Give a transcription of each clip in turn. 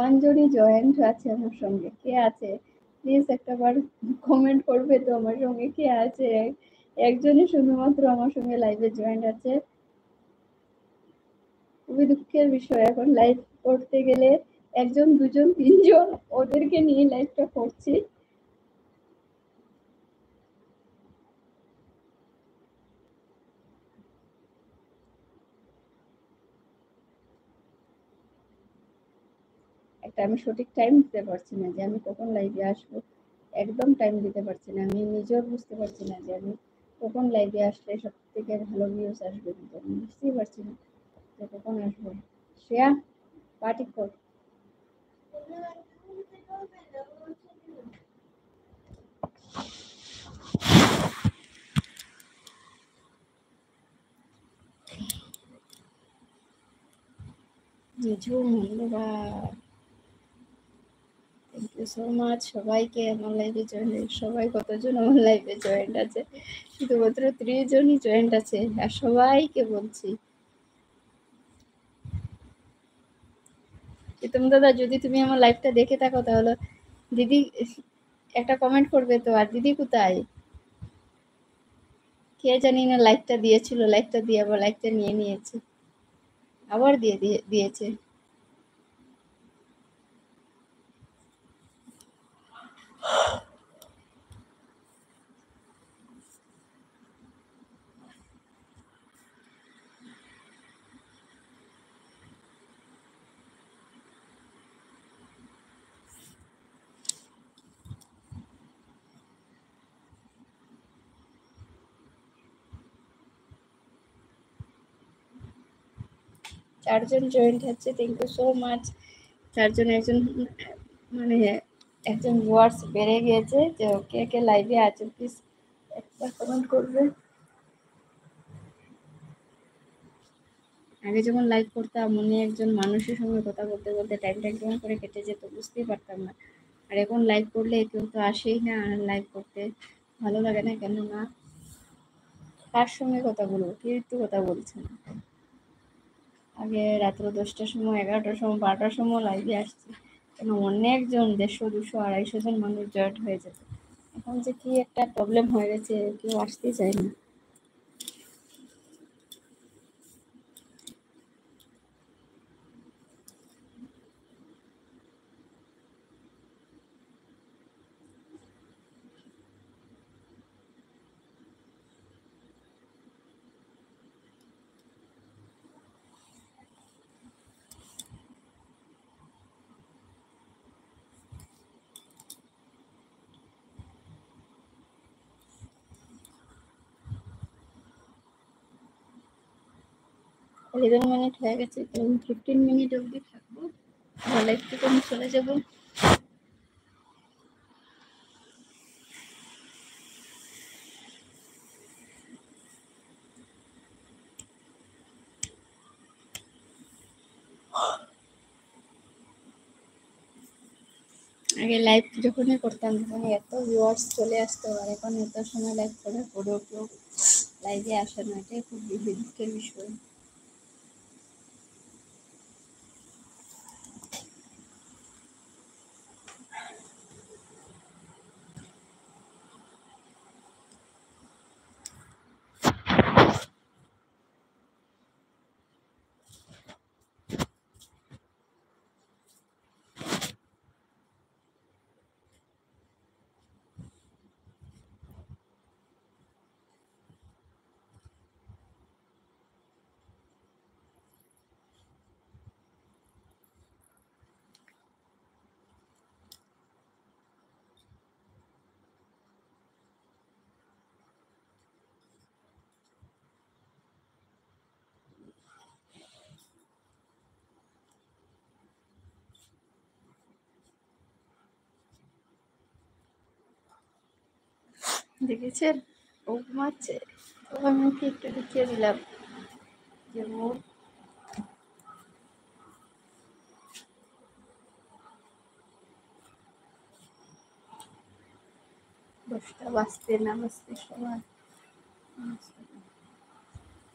1 জনই জয়েন্ট আছে আমার সঙ্গে। কে আছে? প্লিজ একটাবার কমেন্ট করবে তো আমার সঙ্গে কে আছে? একজনই শুধুমাত্র আমার সঙ্গে লাইভে জয়েন্ট আছে। খুবই দুঃখের বিষয়, এখন লাইভ করতে গেলে 1 জন, 2 জন, 3 জন ওদেরকে নিয়ে লাইভটা করছি। একটা আমি সঠিক টাইম দিতে পারছি না যে আমি কখন লাইভে আসবো। একদম টাইম দিতে পারছি না। আমি নিজেও বুঝতে পারছি না যে আমি কখন লাইভে আসলে সবথেকে ভালো ভিউজ আসবে, কিন্তু আমি বুঝতেই পারছি না যে কখন আসবো। শ্রেয়া, পার্টি কর। জিজু ধন্যবাদ, থ্যাংক ইউ সো মাচ সবাইকে আমার লাইভে জয়েন্ট। সবাই কতজন আমার লাইভে জয়েন্ট আছে? শুধুমাত্র 30 জনই জয়েন্ট আছে, আর সবাইকে বলছি প্রীতম দাদা, যদি তুমি আমার লাইভটা দেখে থাকো তাহলে দিদি একটা কমেন্ট করবে তো। আর দিদি কোথায়? কে জানি না লাইকটা দিয়েছিল, লাইকটা দিয়ে আবার লাইকটা নিয়ে নিয়েছে, আবার দিয়েছে। 4 জন জয়েন্ট হচ্ছে, থ্যাংক ইউ সো মাচ। 4 জন, একজন মানে একজন ভিউয়ার্স বেড়ে গিয়েছে। যে কে কে লাইভে আছে প্লিজ একটা কমেন্ট করবে। আগে যখন লাইভ করতাম মনে একজন মানুষের সঙ্গে কথা বলতে বলতে টাইমটা কেমন করে কেটে যেত বুঝতেই পারতাম না। আর এখন লাইভ করলে কেউ তো আসেই না, আর লাইভ করতে ভালো লাগে না কেন না। কার সঙ্গে কথা বলবো, কেউ তো কথা বলছে না। আগে রাত্র 10টার সময়, 11টার সময়, 12টার সময় লাইভে আসছি, কেন অনেকজন 150, 200, 250 জন মানুষ জয়েন্ট হয়ে যেত। এখন যে কি একটা প্রবলেম হয়ে গেছে, কেউ আসতেই চায় না। ইলেভেন মিনিট হয়ে গেছে, তো 15 মিনিট অবধি থাকবো, তাহলে একটু আমি চলে যাব। আগে লাইভ যখনই করতাম তখন এত ভিউয়ার্স চলে আসতো, আর এখন এত সময় লাইভ করে পরেও কেউ লাইভে আসে না, এটাই খুব দুঃখের বিষয়। দেখেছেন ও ঘুমাচ্ছে, তো আমি ওকে একটু দেখিয়ে দিলাম যে ও 10টা বাজতে না বাজতে সময়।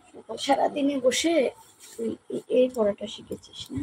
সকাল সারাদিনে বসে তুই এই পড়াটা শিখেছিস না?